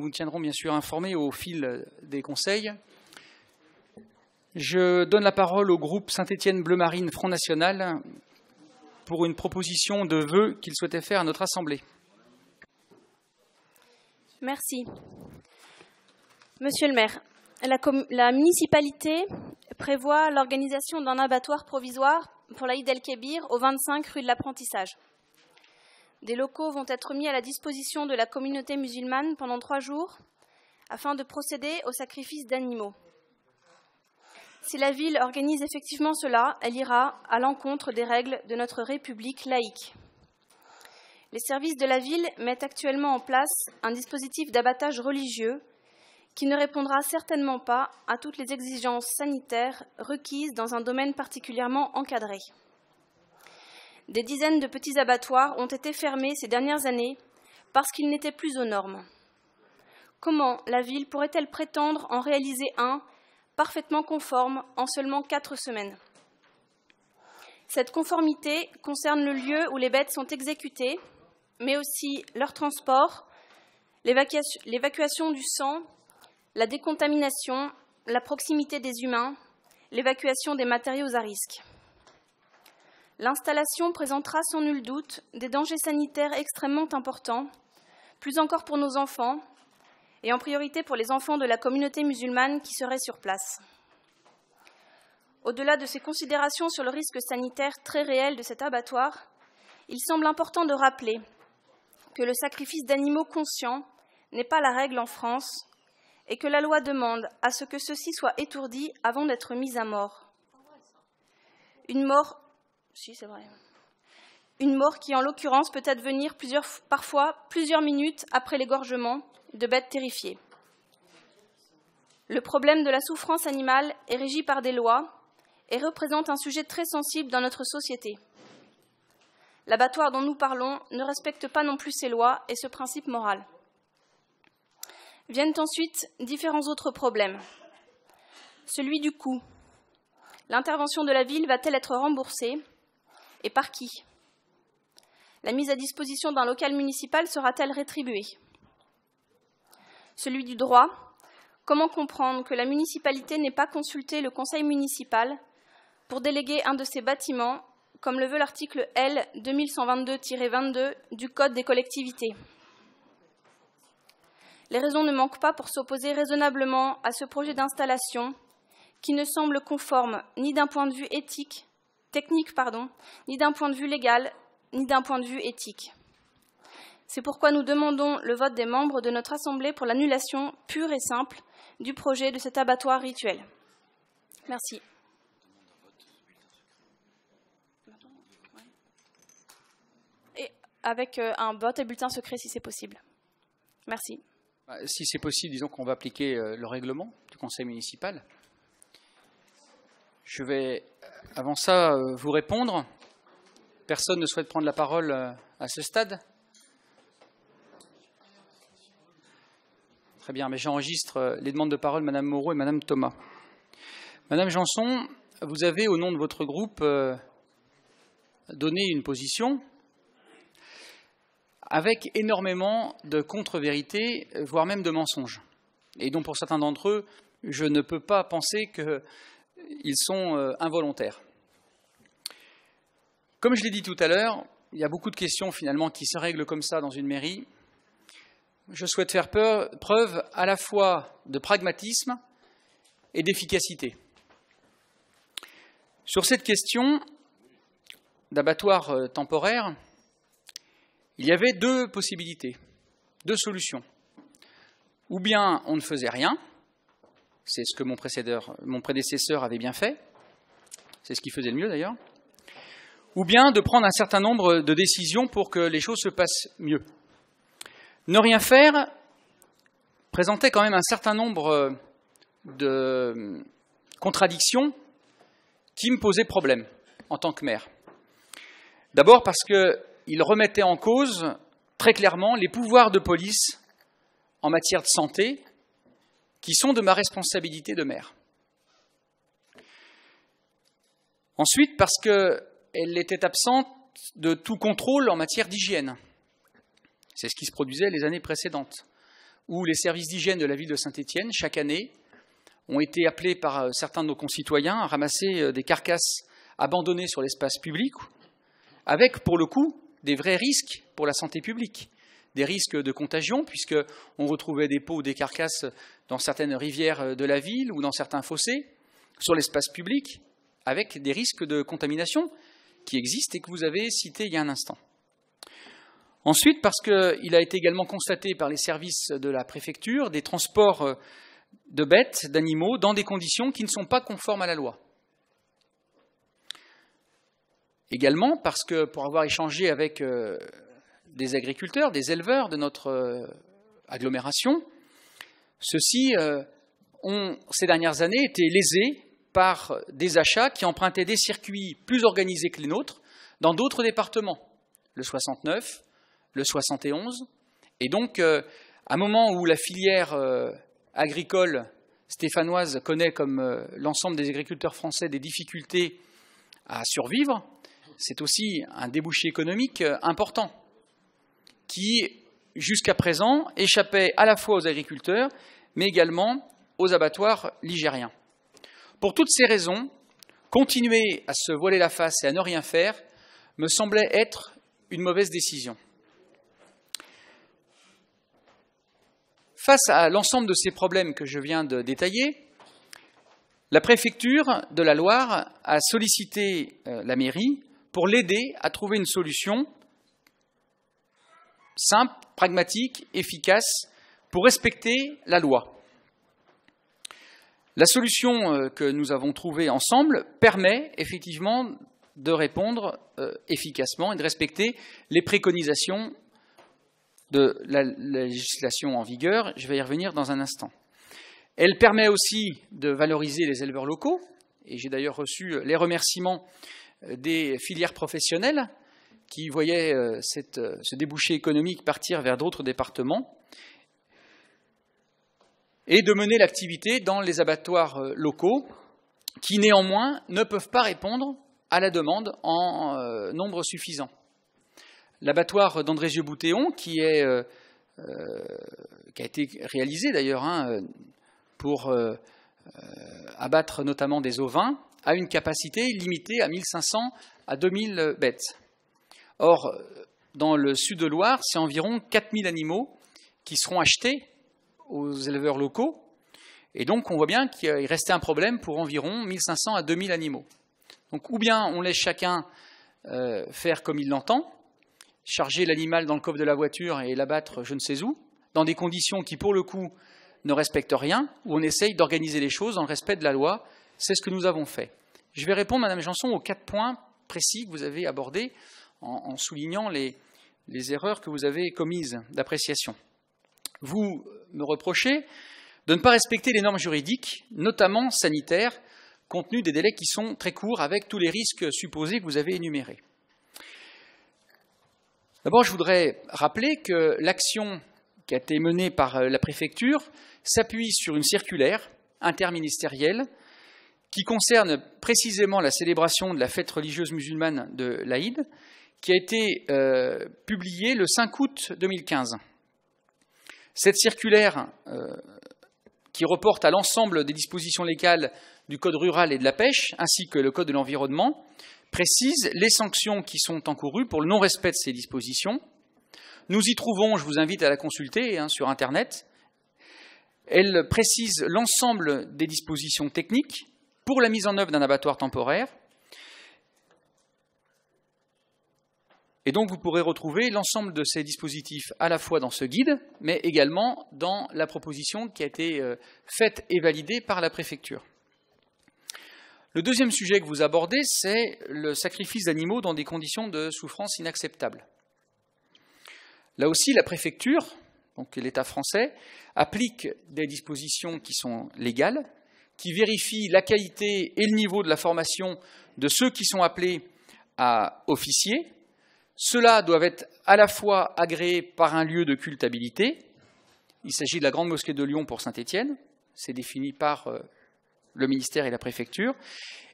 vous tiendrons bien sûr informés au fil des conseils. Je donne la parole au groupe Saint-Étienne Bleu Marine Front National pour une proposition de vœu qu'il souhaitait faire à notre Assemblée. Merci. Monsieur le maire, la municipalité prévoit l'organisation d'un abattoir provisoire pour l'Aïd el-Kébir au 25 rue de l'Apprentissage. Des locaux vont être mis à la disposition de la communauté musulmane pendant 3 jours afin de procéder au sacrifice d'animaux. Si la ville organise effectivement cela, elle ira à l'encontre des règles de notre République laïque. Les services de la ville mettent actuellement en place un dispositif d'abattage religieux qui ne répondra certainement pas à toutes les exigences sanitaires requises dans un domaine particulièrement encadré. Des dizaines de petits abattoirs ont été fermés ces dernières années parce qu'ils n'étaient plus aux normes. Comment la ville pourrait-elle prétendre en réaliser un parfaitement conforme en seulement 4 semaines? Cette conformité concerne le lieu où les bêtes sont exécutées, mais aussi leur transport, l'évacuation du sang, la décontamination, la proximité des humains, l'évacuation des matériaux à risque. L'installation présentera sans nul doute des dangers sanitaires extrêmement importants, plus encore pour nos enfants, et en priorité pour les enfants de la communauté musulmane qui seraient sur place. Au-delà de ces considérations sur le risque sanitaire très réel de cet abattoir, il semble important de rappeler que le sacrifice d'animaux conscients n'est pas la règle en France et que la loi demande à ce que ceux-ci soient étourdis avant d'être mis à mort. Une mort qui, en l'occurrence, peut advenir parfois plusieurs minutes après l'égorgement de bêtes terrifiées. Le problème de la souffrance animale est régi par des lois et représente un sujet très sensible dans notre société. L'abattoir dont nous parlons ne respecte pas non plus ces lois et ce principe moral. Viennent ensuite différents autres problèmes. Celui du coût. L'intervention de la ville va-t-elle être remboursée et par qui? La mise à disposition d'un local municipal sera-t-elle rétribuée? Celui du droit. Comment comprendre que la municipalité n'ait pas consulté le conseil municipal pour déléguer un de ses bâtiments, comme le veut l'article L. 2122-22 du Code des collectivités? Les raisons ne manquent pas pour s'opposer raisonnablement à ce projet d'installation qui ne semble conforme ni d'un point de vue technique, ni d'un point de vue légal, ni d'un point de vue éthique. C'est pourquoi nous demandons le vote des membres de notre Assemblée pour l'annulation pure et simple du projet de cet abattoir rituel. Merci. Et avec un vote et bulletin secret si c'est possible. Merci. Si c'est possible, disons qu'on va appliquer le règlement du conseil municipal. Je vais, avant ça, vous répondre. Personne ne souhaite prendre la parole à ce stade? Très bien, mais j'enregistre les demandes de parole, Madame Moreau et Madame Thomas. Madame Janson, vous avez, au nom de votre groupe, donné une position avec énormément de contre-vérités, voire même de mensonges, et dont pour certains d'entre eux, je ne peux pas penser qu'ils sont involontaires. Comme je l'ai dit tout à l'heure, il y a beaucoup de questions finalement qui se règlent comme ça dans une mairie. Je souhaite faire preuve à la fois de pragmatisme et d'efficacité. Sur cette question d'abattoir temporaire, il y avait 2 possibilités, 2 solutions. Ou bien on ne faisait rien, c'est ce que mon prédécesseur avait bien fait, c'est ce qui faisait le mieux d'ailleurs, ou bien de prendre un certain nombre de décisions pour que les choses se passent mieux. Ne rien faire présentait quand même un certain nombre de contradictions qui me posaient problème en tant que maire. D'abord parce qu'il remettait en cause très clairement les pouvoirs de police en matière de santé qui sont de ma responsabilité de maire. Ensuite, parce qu'elle était absente de tout contrôle en matière d'hygiène. C'est ce qui se produisait les années précédentes, où les services d'hygiène de la ville de Saint-Étienne, chaque année, ont été appelés par certains de nos concitoyens à ramasser des carcasses abandonnées sur l'espace public, avec, pour le coup, des vrais risques pour la santé publique. Des risques de contagion, puisqu'on retrouvait des peaux ou des carcasses dans certaines rivières de la ville ou dans certains fossés, sur l'espace public, avec des risques de contamination qui existent et que vous avez cités il y a un instant. Ensuite, parce qu'il a été également constaté par les services de la préfecture des transports de bêtes, d'animaux, dans des conditions qui ne sont pas conformes à la loi. Également parce que, pour avoir échangé avec des agriculteurs, des éleveurs de notre agglomération, ceux-ci ont, ces dernières années, été lésés par des achats qui empruntaient des circuits plus organisés que les nôtres dans d'autres départements, le 69, le 71. Et donc, à un moment où la filière agricole stéphanoise connaît, comme l'ensemble des agriculteurs français, des difficultés à survivre, c'est aussi un débouché économique important qui, jusqu'à présent, échappait à la fois aux agriculteurs, mais également aux abattoirs ligériens. Pour toutes ces raisons, continuer à se voiler la face et à ne rien faire me semblait être une mauvaise décision. Face à l'ensemble de ces problèmes que je viens de détailler, la préfecture de la Loire a sollicité la mairie pour l'aider à trouver une solution simple, pragmatique, efficace, pour respecter la loi. La solution que nous avons trouvée ensemble permet effectivement de répondre efficacement et de respecter les préconisations de la législation en vigueur. Je vais y revenir dans un instant. Elle permet aussi de valoriser les éleveurs locaux, et j'ai d'ailleurs reçu les remerciements des filières professionnelles qui voyaient ce débouché économique partir vers d'autres départements, et de mener l'activité dans les abattoirs locaux qui, néanmoins, ne peuvent pas répondre à la demande en nombre suffisant. L'abattoir d'Andrézieux-Boutéon, qui a été réalisé d'ailleurs pour abattre notamment des ovins, a une capacité limitée à 1500 à 2000 bêtes. Or, dans le sud de Loire, c'est environ 4000 animaux qui seront achetés aux éleveurs locaux. Et donc, on voit bien qu'il restait un problème pour environ 1500 à 2000 animaux. Donc, ou bien on laisse chacun faire comme il l'entend, charger l'animal dans le coffre de la voiture et l'abattre je ne sais où, dans des conditions qui, pour le coup, ne respectent rien, ou on essaye d'organiser les choses dans le respect de la loi. C'est ce que nous avons fait. Je vais répondre, Madame Janson, aux 4 points précis que vous avez abordés en soulignant les erreurs que vous avez commises d'appréciation. Vous me reprochez de ne pas respecter les normes juridiques, notamment sanitaires, compte tenu des délais qui sont très courts avec tous les risques supposés que vous avez énumérés. D'abord, je voudrais rappeler que l'action qui a été menée par la préfecture s'appuie sur une circulaire interministérielle qui concerne précisément la célébration de la fête religieuse musulmane de l'Aïd, qui a été publiée le 5 août 2015. Cette circulaire, qui reporte à l'ensemble des dispositions légales du Code rural et de la pêche, ainsi que le Code de l'environnement, précise les sanctions qui sont encourues pour le non-respect de ces dispositions. Nous y trouvons, je vous invite à la consulter sur Internet, elle précise l'ensemble des dispositions techniques pour la mise en œuvre d'un abattoir temporaire. Et donc vous pourrez retrouver l'ensemble de ces dispositifs à la fois dans ce guide, mais également dans la proposition qui a été faite et validée par la préfecture. Le deuxième sujet que vous abordez, c'est le sacrifice d'animaux dans des conditions de souffrance inacceptables. Là aussi, la préfecture, donc l'État français, applique des dispositions qui sont légales, qui vérifient la qualité et le niveau de la formation de ceux qui sont appelés à officier. Ceux-là doivent être à la fois agréés par un lieu de culte habilité. Il s'agit de la Grande Mosquée de Lyon pour Saint-Étienne. C'est défini par le ministère et la préfecture.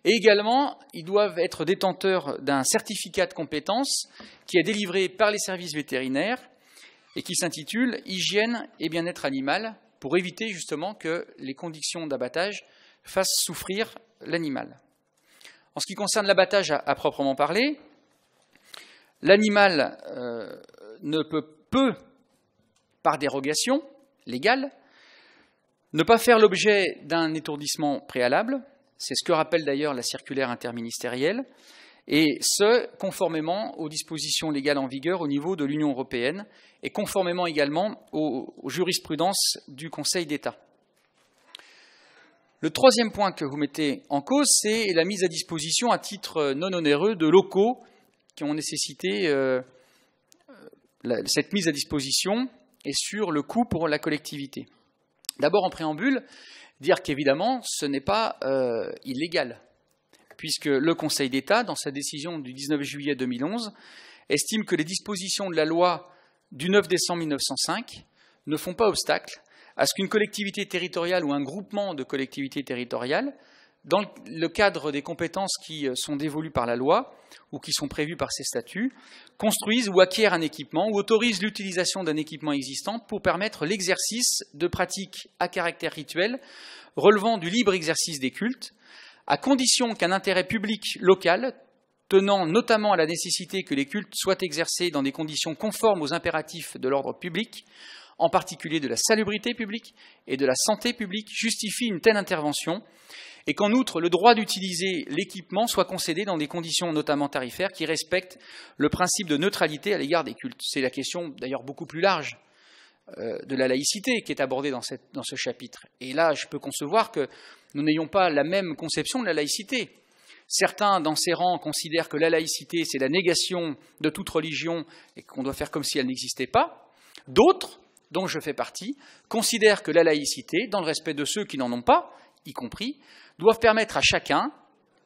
Et également, ils doivent être détenteurs d'un certificat de compétence qui est délivré par les services vétérinaires et qui s'intitule « Hygiène et bien-être animal » pour éviter justement que les conditions d'abattage fassent souffrir l'animal. En ce qui concerne l'abattage à proprement parler, l'animal ne peut, par dérogation légale, ne pas faire l'objet d'un étourdissement préalable, c'est ce que rappelle d'ailleurs la circulaire interministérielle, et ce, conformément aux dispositions légales en vigueur au niveau de l'Union européenne et conformément également aux jurisprudences du Conseil d'État. Le troisième point que vous mettez en cause, c'est la mise à disposition à titre non onéreux de locaux qui ont nécessité cette mise à disposition et sur le coût pour la collectivité. D'abord, en préambule, dire qu'évidemment, ce n'est pas illégal, puisque le Conseil d'État, dans sa décision du 19 juillet 2011, estime que les dispositions de la loi du 9 décembre 1905 ne font pas obstacle à ce qu'une collectivité territoriale ou un groupement de collectivités territoriales, dans le cadre des compétences qui sont dévolues par la loi ou qui sont prévues par ses statuts, construisent ou acquièrent un équipement ou autorisent l'utilisation d'un équipement existant pour permettre l'exercice de pratiques à caractère rituel relevant du libre exercice des cultes, à condition qu'un intérêt public local, tenant notamment à la nécessité que les cultes soient exercés dans des conditions conformes aux impératifs de l'ordre public, en particulier de la salubrité publique et de la santé publique, justifie une telle intervention, et qu'en outre, le droit d'utiliser l'équipement soit concédé dans des conditions notamment tarifaires qui respectent le principe de neutralité à l'égard des cultes. C'est la question d'ailleurs beaucoup plus large de la laïcité qui est abordée dans ce chapitre. Et là, je peux concevoir que nous n'ayons pas la même conception de la laïcité. Certains, dans ces rangs, considèrent que la laïcité, c'est la négation de toute religion et qu'on doit faire comme si elle n'existait pas. D'autres, dont je fais partie, considèrent que la laïcité, dans le respect de ceux qui n'en ont pas, y compris, doivent permettre à chacun,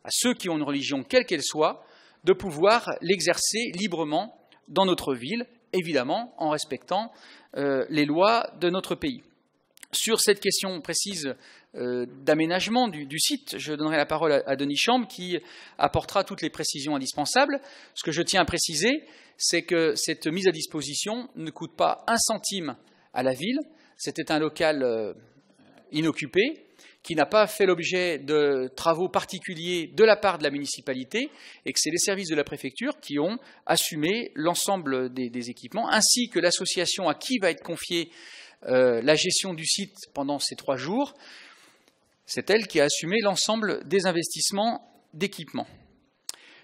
à ceux qui ont une religion quelle qu'elle soit, de pouvoir l'exercer librement dans notre ville, évidemment en respectant les lois de notre pays. Sur cette question précise d'aménagement du site, je donnerai la parole à Denis Chambre qui apportera toutes les précisions indispensables. Ce que je tiens à préciser, c'est que cette mise à disposition ne coûte pas un centime à la ville. C'était un local inoccupé, qui n'a pas fait l'objet de travaux particuliers de la part de la municipalité, et que c'est les services de la préfecture qui ont assumé l'ensemble des équipements, ainsi que l'association à qui va être confiée la gestion du site pendant ces 3 jours. C'est elle qui a assumé l'ensemble des investissements d'équipement.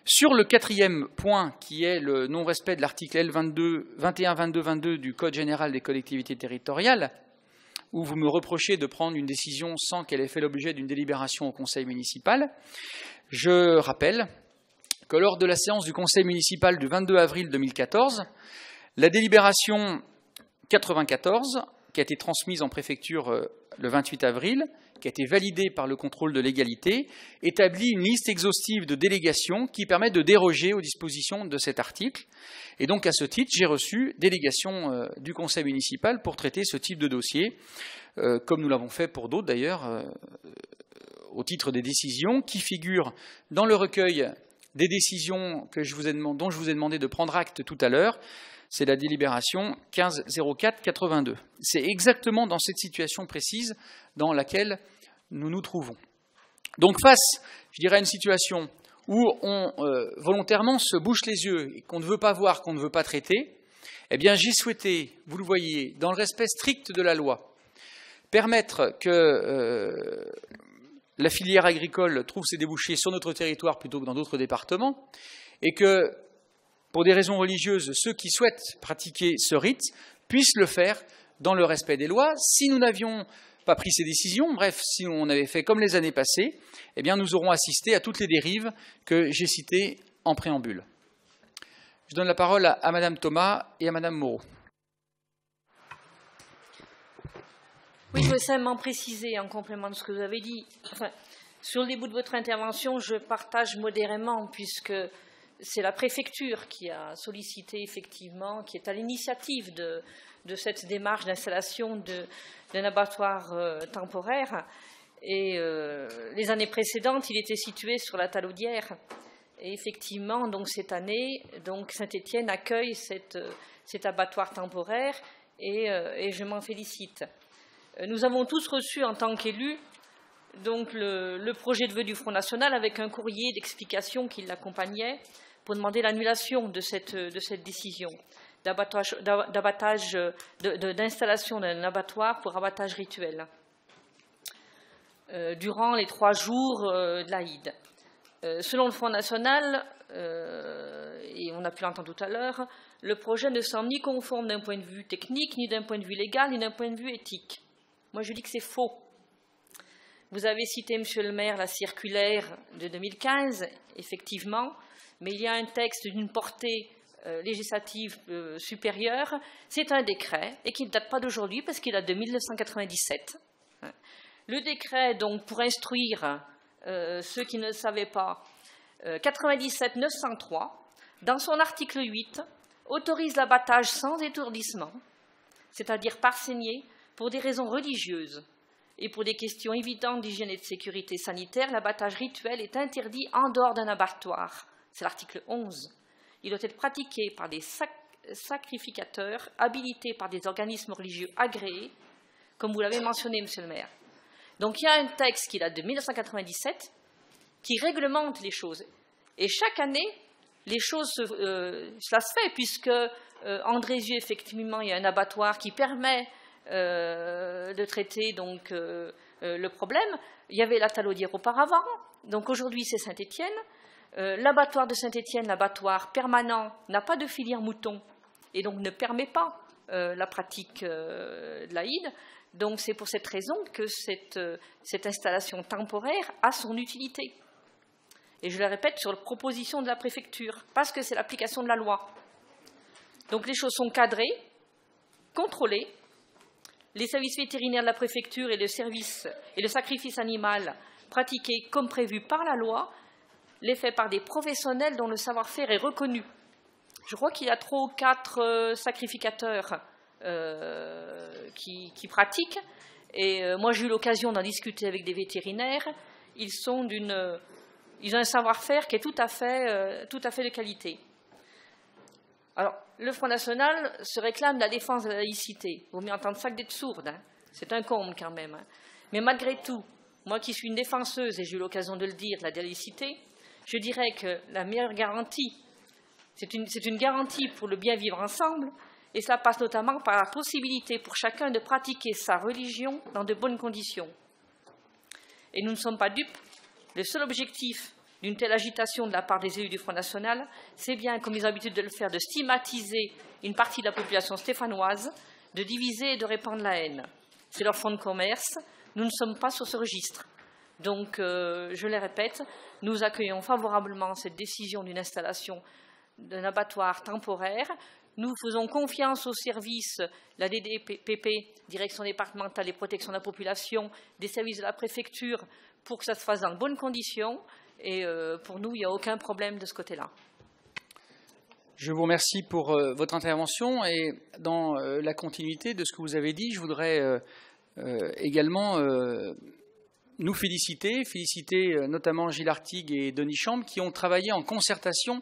Sur le 4e point, qui est le non-respect de l'article L21-22-22 du Code général des collectivités territoriales, où vous me reprochez de prendre une décision sans qu'elle ait fait l'objet d'une délibération au conseil municipal, je rappelle que lors de la séance du conseil municipal du 22 avril 2014, la délibération 94, qui a été transmise en préfecture le 28 avril, qui a été validée par le contrôle de légalité, établit une liste exhaustive de délégations qui permet de déroger aux dispositions de cet article. Et donc, à ce titre, j'ai reçu délégation du conseil municipal pour traiter ce type de dossier, comme nous l'avons fait pour d'autres d'ailleurs, au titre des décisions qui figurent dans le recueil des décisions dont je vous ai demandé de prendre acte tout à l'heure. C'est la délibération 15-04-82. C'est exactement dans cette situation précise dans laquelle nous nous trouvons. Donc face, je dirais, à une situation où on volontairement se bouche les yeux et qu'on ne veut pas voir, qu'on ne veut pas traiter, eh bien j'ai souhaité, vous le voyez, dans le respect strict de la loi, permettre que la filière agricole trouve ses débouchés sur notre territoire plutôt que dans d'autres départements, et que, pour des raisons religieuses, ceux qui souhaitent pratiquer ce rite puissent le faire dans le respect des lois. Si nous n'avions pas pris ces décisions, bref, si on avait fait comme les années passées, eh bien nous aurons assisté à toutes les dérives que j'ai citées en préambule. Je donne la parole à Madame Thomas et à Madame Moreau. Oui, je veux simplement préciser en complément de ce que vous avez dit. Enfin, sur le début de votre intervention, je partage modérément puisque c'est la préfecture qui a sollicité effectivement, qui est à l'initiative de cette démarche d'installation d'un abattoir temporaire. Et les années précédentes, il était situé sur la Talaudière. Et effectivement, donc cette année, donc Saint-Étienne accueille cet abattoir temporaire et je m'en félicite. Nous avons tous reçu en tant qu'élus donc le projet de vœux du Front National avec un courrier d'explication qui l'accompagnait pour demander l'annulation de cette décision d'installation d'un abattoir pour abattage rituel durant les 3 jours de l'Aïd. Selon le Front National, et on a pu l'entendre tout à l'heure, le projet ne semble ni conforme d'un point de vue technique, ni d'un point de vue légal, ni d'un point de vue éthique. Moi, je dis que c'est faux. Vous avez cité, Monsieur le maire, la circulaire de 2015, effectivement, mais il y a un texte d'une portée législative supérieure. C'est un décret, et qui ne date pas d'aujourd'hui, parce qu'il date de 1997. Le décret, donc, pour instruire ceux qui ne le savaient pas, 97-903, dans son article 8, autorise l'abattage sans étourdissement, c'est-à-dire par saignée, pour des raisons religieuses et pour des questions évidentes d'hygiène et de sécurité sanitaire. L'abattage rituel est interdit en dehors d'un abattoir. C'est l'article 11. Il doit être pratiqué par des sacrificateurs habilités par des organismes religieux agréés, comme vous l'avez mentionné, Monsieur le maire. Donc il y a un texte qui date de 1997 qui réglemente les choses. Et chaque année, les choses, cela se fait, puisque Andrézieux, effectivement, il y a un abattoir qui permet de traiter donc, le problème. Il y avait la Talaudière auparavant, donc aujourd'hui c'est Saint-Étienne. L'abattoir de Saint-Étienne, l'abattoir permanent, n'a pas de filière mouton et donc ne permet pas la pratique de l'Aïd. Donc c'est pour cette raison que cette installation temporaire a son utilité. Et je le répète, sur la proposition de la préfecture, parce que c'est l'application de la loi. Donc les choses sont cadrées, contrôlées. Les services vétérinaires de la préfecture et le sacrifice animal pratiqués comme prévu par la loi, les faits par des professionnels dont le savoir-faire est reconnu. Je crois qu'il y a 3 ou 4 sacrificateurs qui pratiquent. Et moi, j'ai eu l'occasion d'en discuter avec des vétérinaires. Ils ont un savoir-faire qui est tout à fait de qualité. Alors, le Front National se réclame de la défense de la laïcité. Vous m'y entendez ça que d'être sourde, hein. C'est un comble quand même. Hein. Mais malgré tout, moi qui suis une défenseuse, et j'ai eu l'occasion de le dire, de la laïcité, je dirais que la meilleure garantie, c'est une garantie pour le bien vivre ensemble, et cela passe notamment par la possibilité pour chacun de pratiquer sa religion dans de bonnes conditions. Et nous ne sommes pas dupes. Le seul objectif d'une telle agitation de la part des élus du Front National, c'est bien, comme ils ont l'habitude de le faire, de stigmatiser une partie de la population stéphanoise, de diviser et de répandre la haine. C'est leur fonds de commerce. Nous ne sommes pas sur ce registre. Donc, je le répète, nous accueillons favorablement cette décision d'une installation d'un abattoir temporaire. Nous faisons confiance aux services, la DDPP, Direction départementale et protection de la population, des services de la préfecture, pour que ça se fasse dans de bonnes conditions. Et pour nous, il n'y a aucun problème de ce côté-là. Je vous remercie pour votre intervention. Et dans la continuité de ce que vous avez dit, je voudrais également nous féliciter notamment Gilles Artigue et Denis Chambre, qui ont travaillé en concertation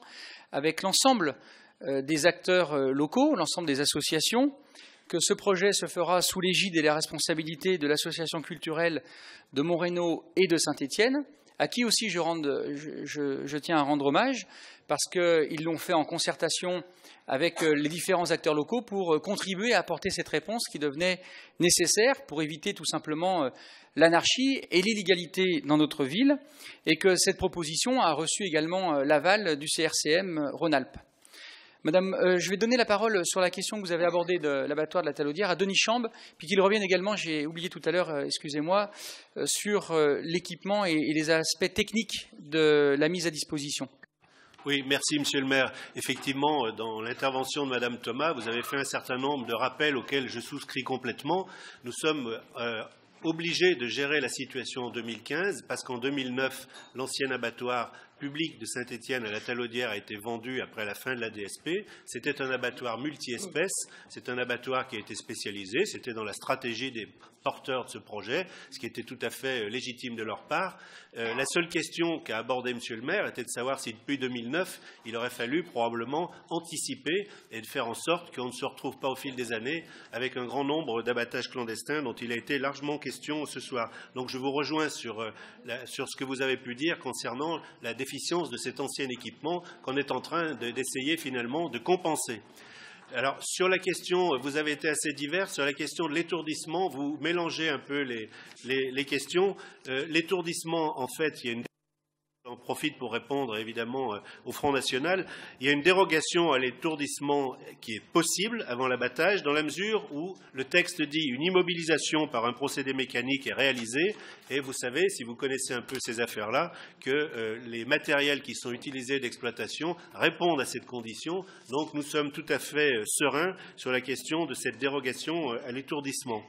avec l'ensemble des acteurs locaux, l'ensemble des associations, que ce projet se fera sous l'égide et la responsabilité de l'association culturelle de Montreno et de Saint-Étienne, à qui aussi je tiens à rendre hommage, parce qu'ils l'ont fait en concertation avec les différents acteurs locaux pour contribuer à apporter cette réponse qui devenait nécessaire pour éviter tout simplement l'anarchie et l'illégalité dans notre ville, et que cette proposition a reçu également l'aval du CRCM Rhône-Alpes. Madame, je vais donner la parole sur la question que vous avez abordée de l'abattoir de la Talaudière à Denis Chambre, puis qu'il revienne également, j'ai oublié tout à l'heure, excusez-moi, sur l'équipement et les aspects techniques de la mise à disposition. Oui, merci Monsieur le maire. Effectivement, dans l'intervention de Madame Thomas, vous avez fait un certain nombre de rappels auxquels je souscris complètement. Nous sommes obligés de gérer la situation en 2015 parce qu'en 2009, l'ancien abattoir public de Saint-Étienne à la Talaudière a été vendu après la fin de la DSP. C'était un abattoir multi-espèces, c'est un abattoir qui a été spécialisé, c'était dans la stratégie des porteurs de ce projet, ce qui était tout à fait légitime de leur part. La seule question qu'a abordée M. le maire était de savoir si depuis 2009, il aurait fallu probablement anticiper et de faire en sorte qu'on ne se retrouve pas au fil des années avec un grand nombre d'abattages clandestins dont il a été largement question ce soir. Donc je vous rejoins sur ce que vous avez pu dire concernant la déficience de cet ancien équipement qu'on est en train d'essayer finalement de compenser. Alors, sur la question, vous avez été assez divers, sur la question de l'étourdissement, vous mélangez un peu les questions. L'étourdissement, en fait, il y a une... J'en profite pour répondre évidemment au Front National. Il y a une dérogation à l'étourdissement qui est possible avant l'abattage dans la mesure où le texte dit une immobilisation par un procédé mécanique est réalisée et vous savez, si vous connaissez un peu ces affaires-là, que les matériels qui sont utilisés d'exploitation répondent à cette condition. Donc nous sommes tout à fait sereins sur la question de cette dérogation à l'étourdissement.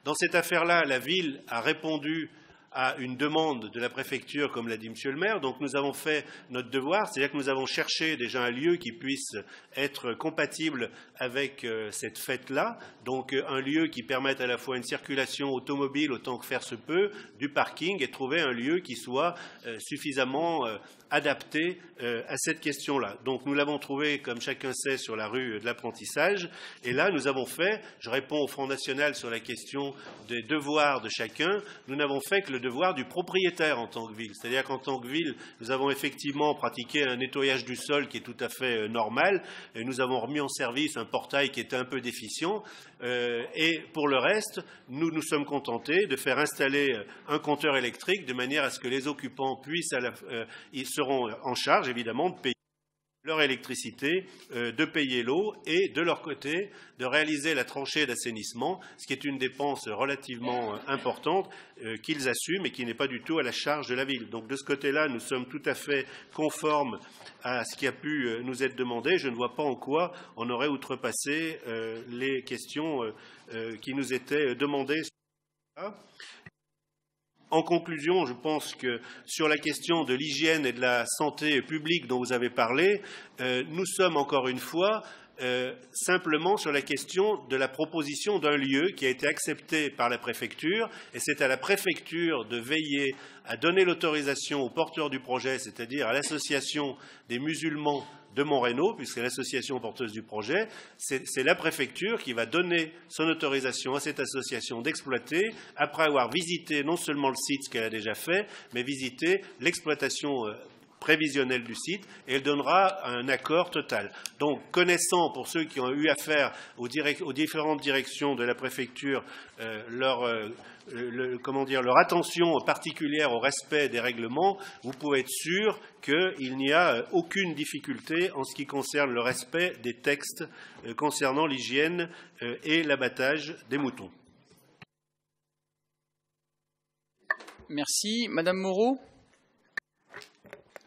Dans cette affaire-là, la ville a répondu à une demande de la préfecture, comme l'a dit M. le maire. Donc nous avons fait notre devoir, c'est-à-dire que nous avons cherché déjà un lieu qui puisse être compatible avec cette fête-là, donc un lieu qui permette à la fois une circulation automobile autant que faire se peut, du parking, et trouver un lieu qui soit suffisamment adapté à cette question-là. Donc nous l'avons trouvé, comme chacun sait, sur la rue de l'apprentissage, et là nous avons fait, je réponds au Front National sur la question des devoirs de chacun, nous n'avons fait que le devoir du propriétaire en tant que ville. C'est-à-dire qu'en tant que ville, nous avons effectivement pratiqué un nettoyage du sol qui est tout à fait normal, et nous avons remis en service un portail qui était un peu déficient, et pour le reste, nous nous sommes contentés de faire installer un compteur électrique de manière à ce que les occupants puissent, ils seront en charge évidemment de payer leur électricité, de payer l'eau et, de leur côté, de réaliser la tranchée d'assainissement, ce qui est une dépense relativement importante qu'ils assument et qui n'est pas du tout à la charge de la ville. Donc de ce côté-là, nous sommes tout à fait conformes à ce qui a pu nous être demandé. Je ne vois pas en quoi on aurait outrepassé les questions qui nous étaient demandées. En conclusion, je pense que sur la question de l'hygiène et de la santé publique dont vous avez parlé, nous sommes encore une fois simplement sur la question de la proposition d'un lieu qui a été accepté par la préfecture, et c'est à la préfecture de veiller à donner l'autorisation aux porteurs du projet, c'est-à-dire à l'association des musulmans de Montreno, puisque l'association porteuse du projet, c'est la préfecture qui va donner son autorisation à cette association d'exploiter, après avoir visité non seulement le site, ce qu'elle a déjà fait, mais visité l'exploitation prévisionnelle du site, et elle donnera un accord total. Donc, connaissant, pour ceux qui ont eu affaire aux différentes directions de la préfecture, leur attention particulière au respect des règlements, vous pouvez être sûr qu'il n'y a aucune difficulté en ce qui concerne le respect des textes concernant l'hygiène et l'abattage des moutons. Merci. Madame Moreau.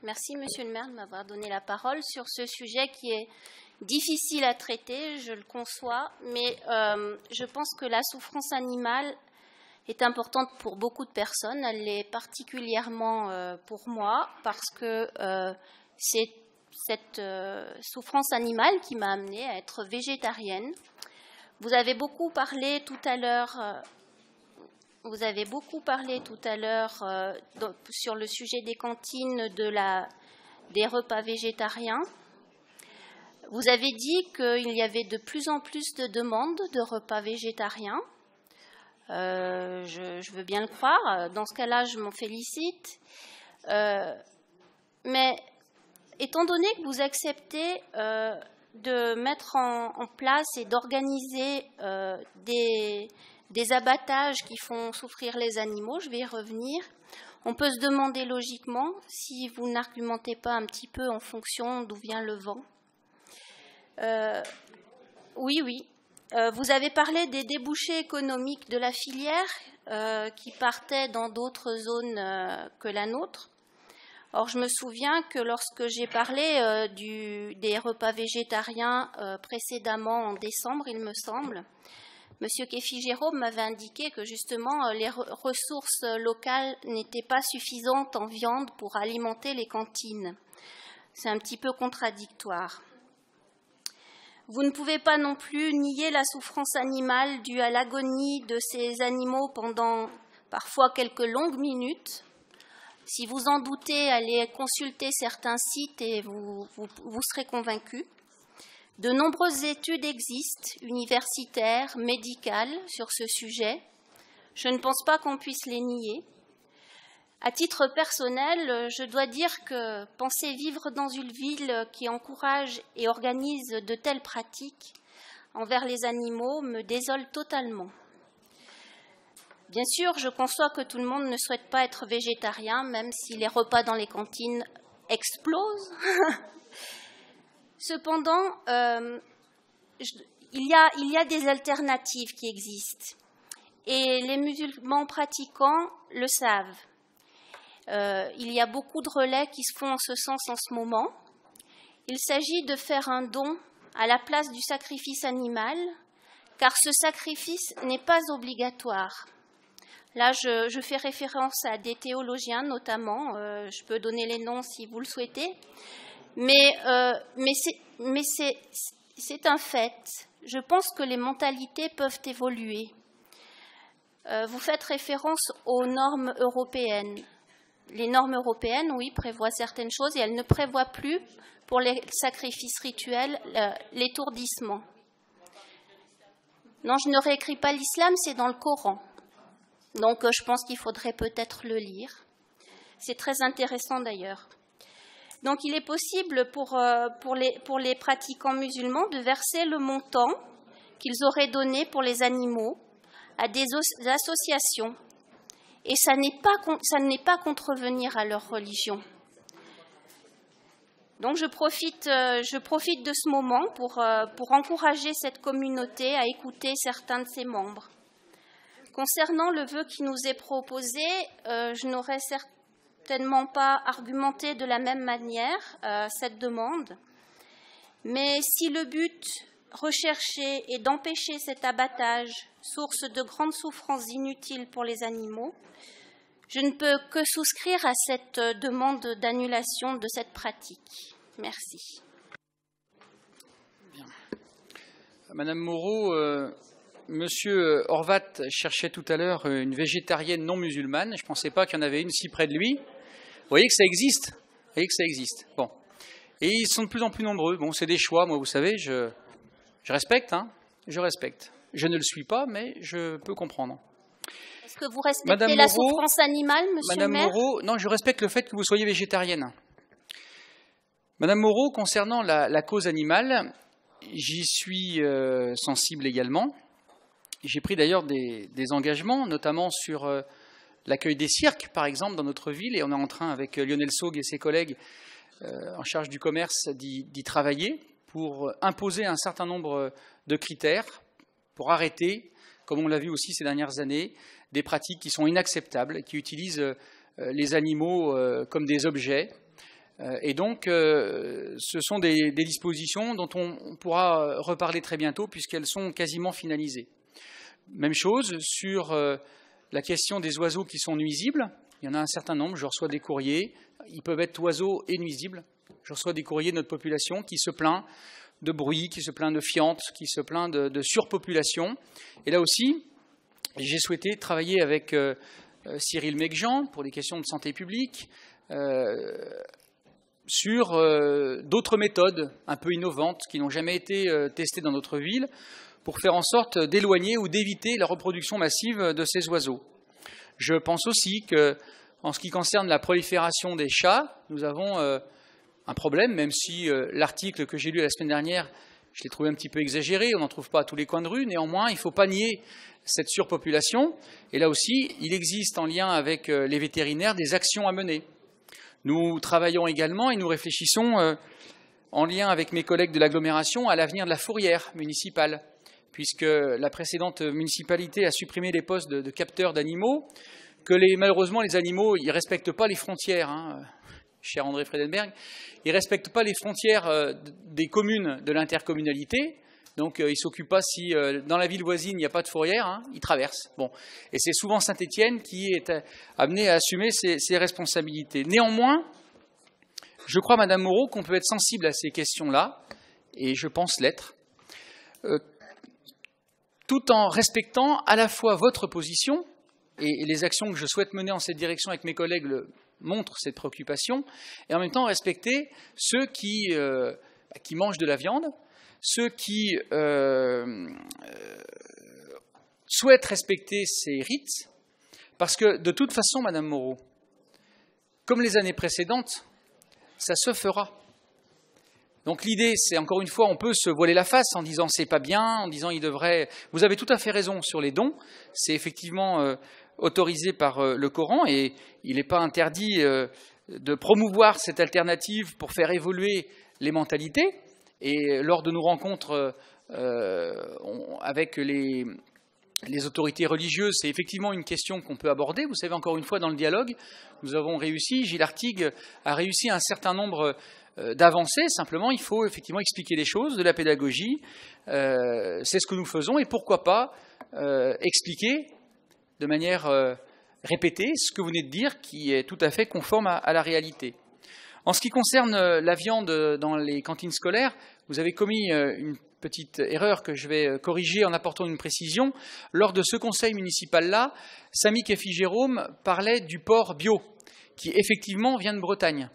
Merci, Monsieur le maire, de m'avoir donné la parole sur ce sujet qui est difficile à traiter, je le conçois, mais je pense que la souffrance animale est importante pour beaucoup de personnes. Elle l'est particulièrement pour moi parce que c'est cette souffrance animale qui m'a amenée à être végétarienne. Vous avez beaucoup parlé tout à l'heure. Sur le sujet des cantines, des repas végétariens. Vous avez dit qu'il y avait de plus en plus de demandes de repas végétariens. Je veux bien le croire. Dans ce cas-là, je m'en félicite. Mais étant donné que vous acceptez de mettre en place et d'organiser des abattages qui font souffrir les animaux, je vais y revenir. On peut se demander logiquement si vous n'argumentez pas un petit peu en fonction d'où vient le vent. Oui. Vous avez parlé des débouchés économiques de la filière qui partaient dans d'autres zones que la nôtre. Or, je me souviens que lorsque j'ai parlé des repas végétariens précédemment en décembre, il me semble, Monsieur Kefi-Jérôme m'avait indiqué que justement les ressources locales n'étaient pas suffisantes en viande pour alimenter les cantines. C'est un petit peu contradictoire. Vous ne pouvez pas non plus nier la souffrance animale due à l'agonie de ces animaux pendant parfois quelques longues minutes. Si vous en doutez, allez consulter certains sites et vous serez convaincus. De nombreuses études existent, universitaires, médicales, sur ce sujet. Je ne pense pas qu'on puisse les nier. À titre personnel, je dois dire que penser vivre dans une ville qui encourage et organise de telles pratiques envers les animaux me désole totalement. Bien sûr, je conçois que tout le monde ne souhaite pas être végétarien, même si les repas dans les cantines explosent. Cependant, il y a des alternatives qui existent et les musulmans pratiquants le savent. Il y a beaucoup de relais qui se font en ce sens en ce moment. Il s'agit de faire un don à la place du sacrifice animal, car ce sacrifice n'est pas obligatoire. Là, je fais référence à des théologiens notamment, je peux donner les noms si vous le souhaitez. Mais c'est un fait. Je pense que les mentalités peuvent évoluer. Vous faites référence aux normes européennes. Les normes européennes, oui, prévoient certaines choses et elles ne prévoient plus, pour les sacrifices rituels, l'étourdissement. Non, je ne réécris pas l'islam, c'est dans le Coran. Donc, je pense qu'il faudrait peut-être le lire. C'est très intéressant d'ailleurs. Donc, il est possible pour les pratiquants musulmans de verser le montant qu'ils auraient donné pour les animaux à des associations. Et ça n'est pas contrevenir à leur religion. Donc, je profite de ce moment pour encourager cette communauté à écouter certains de ses membres. Concernant le vœu qui nous est proposé, je n'aurais certainement pas argumenté de la même manière cette demande. Mais si le but recherché est d'empêcher cet abattage, source de grandes souffrances inutiles pour les animaux, je ne peux que souscrire à cette demande d'annulation de cette pratique. Merci. Bien. Madame Moreau, Monsieur Horvat cherchait tout à l'heure une végétarienne non musulmane. Je ne pensais pas qu'il y en avait une si près de lui. Vous voyez que ça existe. Bon. Et ils sont de plus en plus nombreux. Bon, c'est des choix, moi, vous savez, je respecte, hein. Je respecte. Je ne le suis pas, mais je peux comprendre. Est-ce que vous respectez la souffrance animale, monsieur le maire ? Madame Moreau, non, je respecte le fait que vous soyez végétarienne. Madame Moreau, concernant la cause animale, j'y suis sensible également. J'ai pris d'ailleurs des engagements, notamment sur l'accueil des cirques, par exemple, dans notre ville, et on est en train, avec Lionel Saugue et ses collègues en charge du commerce, d'y travailler pour imposer un certain nombre de critères, pour arrêter, comme on l'a vu aussi ces dernières années, des pratiques qui sont inacceptables, qui utilisent les animaux comme des objets. Et donc, ce sont des dispositions dont on pourra reparler très bientôt, puisqu'elles sont quasiment finalisées. Même chose sur la question des oiseaux qui sont nuisibles. Il y en a un certain nombre, je reçois des courriers, ils peuvent être oiseaux et nuisibles. Je reçois des courriers de notre population qui se plaint de bruit, qui se plaint de fientes, qui se plaint de surpopulation. Et là aussi, j'ai souhaité travailler avec Cyril Mecjean pour les questions de santé publique, sur d'autres méthodes un peu innovantes qui n'ont jamais été testées dans notre ville, pour faire en sorte d'éloigner ou d'éviter la reproduction massive de ces oiseaux. Je pense aussi qu'en ce qui concerne la prolifération des chats, nous avons un problème, même si l'article que j'ai lu la semaine dernière, je l'ai trouvé un petit peu exagéré, on n'en trouve pas à tous les coins de rue, néanmoins, il ne faut pas nier cette surpopulation. Et là aussi, il existe en lien avec les vétérinaires des actions à mener. Nous travaillons également et nous réfléchissons en lien avec mes collègues de l'agglomération à l'avenir de la fourrière municipale, puisque la précédente municipalité a supprimé les postes de capteurs d'animaux, que malheureusement les animaux ne respectent pas les frontières, hein, cher André Fredenberg, ils ne respectent pas les frontières des communes de l'intercommunalité, Donc, il ne s'occupe pas si dans la ville voisine, il n'y a pas de fourrière, hein, il traverse. Bon. Et c'est souvent Saint-Étienne qui est amené à assumer ses responsabilités. Néanmoins, je crois, Madame Moreau, qu'on peut être sensible à ces questions-là, et je pense l'être, tout en respectant à la fois votre position, et les actions que je souhaite mener en cette direction avec mes collègues montrent cette préoccupation, et en même temps respecter ceux qui mangent de la viande, ceux qui souhaitent respecter ces rites, parce que de toute façon, Madame Moreau, comme les années précédentes, ça se fera. Donc l'idée, c'est encore une fois, on peut se voiler la face en disant c'est pas bien, en disant il devrait. Vous avez tout à fait raison sur les dons. C'est effectivement autorisé par le Coran et il n'est pas interdit de promouvoir cette alternative pour faire évoluer les mentalités. Et lors de nos rencontres avec les autorités religieuses, c'est effectivement une question qu'on peut aborder. Vous savez, encore une fois, dans le dialogue, nous avons réussi, Gilles Artigue a réussi un certain nombre d'avancées. Simplement, il faut effectivement expliquer les choses, de la pédagogie. C'est ce que nous faisons. Et pourquoi pas expliquer de manière répétée ce que vous venez de dire, qui est tout à fait conforme à la réalité. En ce qui concerne la viande dans les cantines scolaires, vous avez commis une petite erreur que je vais corriger en apportant une précision. Lors de ce conseil municipal-là, Samy Kefi-Jérôme parlait du porc bio, qui effectivement vient de Bretagne.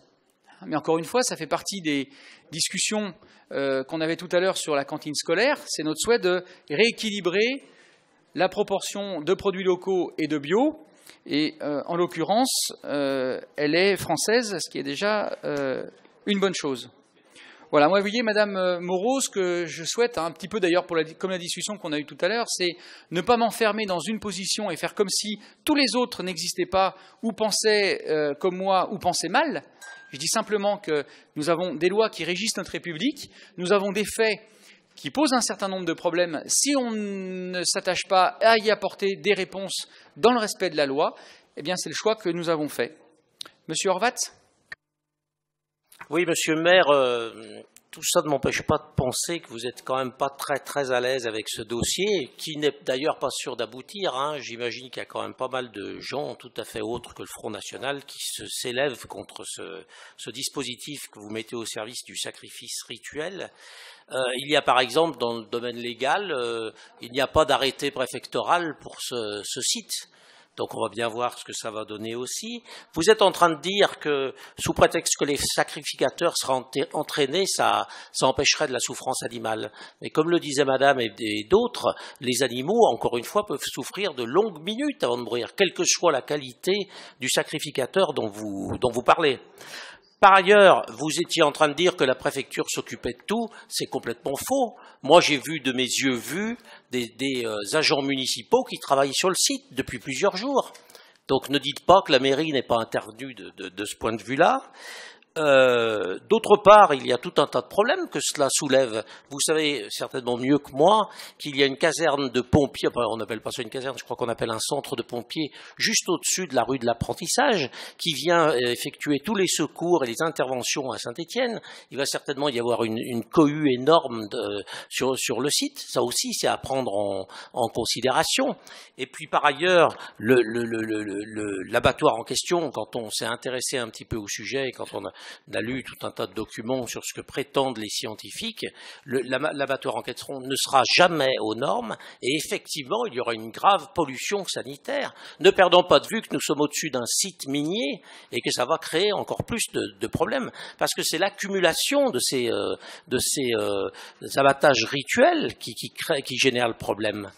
Mais encore une fois, ça fait partie des discussions qu'on avait tout à l'heure sur la cantine scolaire. C'est notre souhait de rééquilibrer la proportion de produits locaux et de bio. Et en l'occurrence, elle est française, ce qui est déjà une bonne chose. Voilà, moi, vous voyez, Madame Moreau, ce que je souhaite, un petit peu d'ailleurs, comme la discussion qu'on a eue tout à l'heure, c'est ne pas m'enfermer dans une position et faire comme si tous les autres n'existaient pas, ou pensaient comme moi, ou pensaient mal. Je dis simplement que nous avons des lois qui régissent notre République, nous avons des faits qui posent un certain nombre de problèmes. Si on ne s'attache pas à y apporter des réponses dans le respect de la loi, eh bien c'est le choix que nous avons fait. Monsieur Horvat ? Oui, monsieur le maire, tout ça ne m'empêche pas de penser que vous êtes quand même pas très très à l'aise avec ce dossier, qui n'est d'ailleurs pas sûr d'aboutir. Hein. J'imagine qu'il y a quand même pas mal de gens tout à fait autres que le Front National qui s'élèvent contre ce dispositif que vous mettez au service du sacrifice rituel. Il y a par exemple dans le domaine légal, il n'y a pas d'arrêté préfectoral pour ce site. Donc on va bien voir ce que ça va donner aussi. Vous êtes en train de dire que, sous prétexte que les sacrificateurs seraient entraînés, ça empêcherait de la souffrance animale. Mais comme le disait madame et d'autres, les animaux, encore une fois, peuvent souffrir de longues minutes avant de mourir, quelle que soit la qualité du sacrificateur dont vous parlez. Par ailleurs, vous étiez en train de dire que la préfecture s'occupait de tout. C'est complètement faux. Moi, j'ai vu de mes yeux vus des agents municipaux qui travaillent sur le site depuis plusieurs jours. Donc, ne dites pas que la mairie n'est pas intervenue de ce point de vue-là. D'autre part, il y a tout un tas de problèmes que cela soulève. Vous savez certainement mieux que moi qu'il y a une caserne de pompiers, enfin, on n'appelle pas ça une caserne, je crois qu'on appelle un centre de pompiers, juste au-dessus de la rue de l'Apprentissage, qui vient effectuer tous les secours et les interventions à Saint-Étienne. Il va certainement y avoir une cohue énorme sur le site. Ça aussi, c'est à prendre en considération. Et puis, par ailleurs, l'abattoir en question, quand on s'est intéressé un petit peu au sujet, quand on a lu tout un tas de documents sur ce que prétendent les scientifiques, l'abattoir en question ne sera jamais aux normes et effectivement il y aura une grave pollution sanitaire. Ne perdons pas de vue que nous sommes au-dessus d'un site minier et que ça va créer encore plus de problèmes parce que c'est l'accumulation de ces abattages rituels qui génère le problème.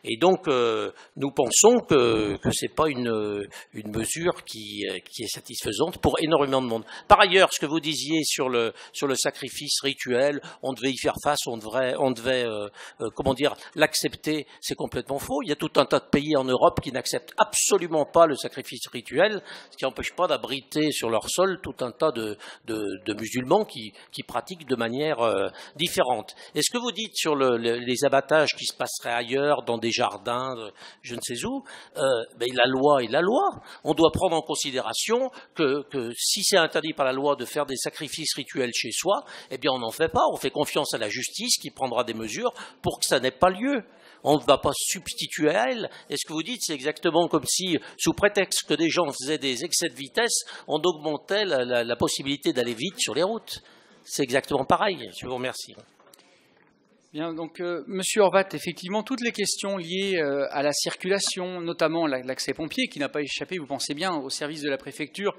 Et donc, nous pensons que c'est pas une mesure qui est satisfaisante pour énormément de monde. Par ailleurs, ce que vous disiez sur le sacrifice rituel, on devait y faire face, on devait l'accepter, c'est complètement faux. Il y a tout un tas de pays en Europe qui n'acceptent absolument pas le sacrifice rituel, ce qui n'empêche pas d'abriter sur leur sol tout un tas de musulmans qui pratiquent de manière différente. Et ce que vous dites sur les abattages qui se passeraient ailleurs, dans des jardins, je ne sais où. Mais la loi est la loi. On doit prendre en considération que si c'est interdit par la loi de faire des sacrifices rituels chez soi, eh bien on n'en fait pas. On fait confiance à la justice qui prendra des mesures pour que ça n'ait pas lieu. On ne va pas substituer à elle. Et ce que vous dites, c'est exactement comme si, sous prétexte que des gens faisaient des excès de vitesse, on augmentait la possibilité d'aller vite sur les routes. C'est exactement pareil. Je vous remercie. Bien, donc, Monsieur Horvat, effectivement, toutes les questions liées à la circulation, notamment l'accès pompier, qui n'a pas échappé, vous pensez bien, au service de la préfecture,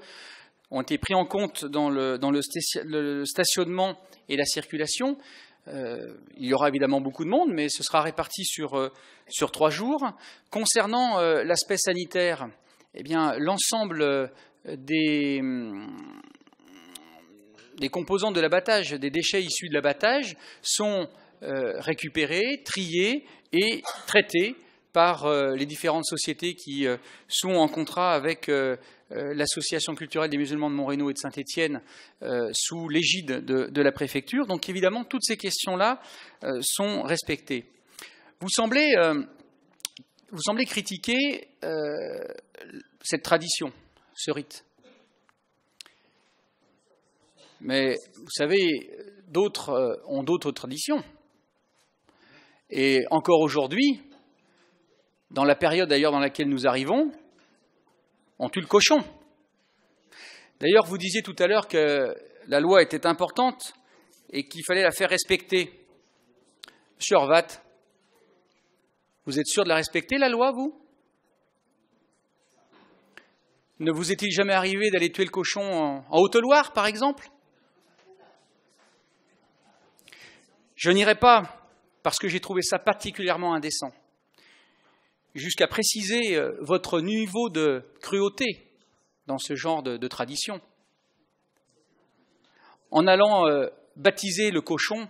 ont été pris en compte dans le stationnement et la circulation. Il y aura évidemment beaucoup de monde, mais ce sera réparti sur 3 jours. Concernant l'aspect sanitaire, eh bien, l'ensemble des composants de l'abattage, des déchets issus de l'abattage, sont récupérés, triés et traités par les différentes sociétés qui sont en contrat avec l'Association culturelle des musulmans de Montrénaud et de Saint-Étienne sous l'égide de la préfecture. Donc évidemment, toutes ces questions-là sont respectées. Vous semblez critiquer cette tradition, ce rite. Mais vous savez, d'autres ont d'autres traditions. Et encore aujourd'hui, dans la période d'ailleurs dans laquelle nous arrivons, on tue le cochon. D'ailleurs, vous disiez tout à l'heure que la loi était importante et qu'il fallait la faire respecter. Monsieur Horvat, vous êtes sûr de la respecter, la loi, vous? Ne vous est-il jamais arrivé d'aller tuer le cochon en Haute-Loire, par exemple? Je n'irai pas, parce que j'ai trouvé ça particulièrement indécent, jusqu'à préciser votre niveau de cruauté dans ce genre de tradition, en allant baptiser le cochon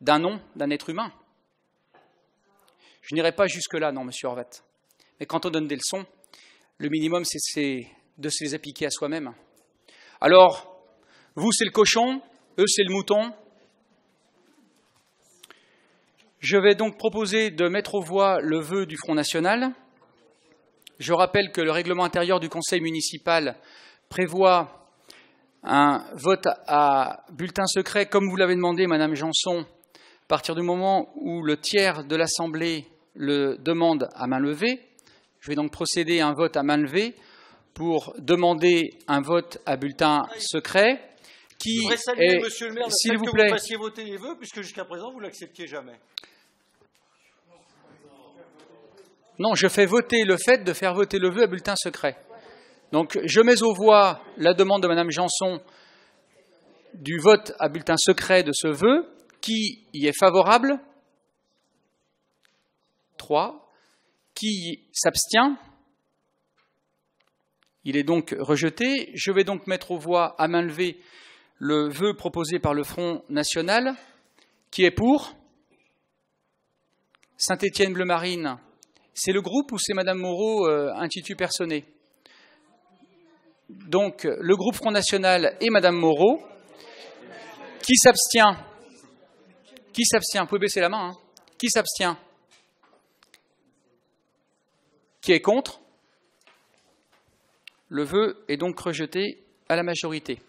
d'un nom d'un être humain. Je n'irai pas jusque-là, non, monsieur Horvat. Mais quand on donne des leçons, le minimum, c'est de se les appliquer à soi-même. Alors, vous, c'est le cochon, eux, c'est le mouton. Je vais donc proposer de mettre aux voix le vœu du Front National. Je rappelle que le règlement intérieur du Conseil municipal prévoit un vote à bulletin secret, comme vous l'avez demandé, Madame Janson, à partir du moment où le tiers de l'Assemblée le demande à main levée. Je vais donc procéder à un vote à main levée pour demander un vote à bulletin secret. Qui je voudrais saluer, monsieur le maire, s'il vous que plaît, vous fassiez voter les vœux, puisque jusqu'à présent, vous ne l'acceptiez jamais. Non, je fais voter le fait de faire voter le vœu à bulletin secret. Donc, je mets aux voix la demande de Madame Janson du vote à bulletin secret de ce vœu. Qui y est favorable? 3. Qui s'abstient? Il est donc rejeté. Je vais donc mettre aux voix à main levée le vœu proposé par le Front National. Qui est pour? Saint-Étienne Bleu Marine. C'est le groupe ou c'est Madame Moreau, institut Personnet? Donc, le groupe Front National et Madame Moreau. Qui s'abstient? Qui s'abstient? Vous pouvez baisser la main. Hein. Qui s'abstient? Qui est contre? Le vœu est donc rejeté à la majorité.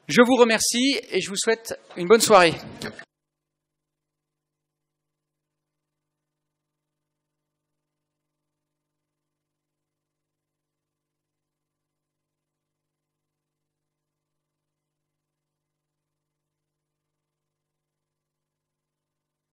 Je vous remercie et je vous souhaite une bonne soirée.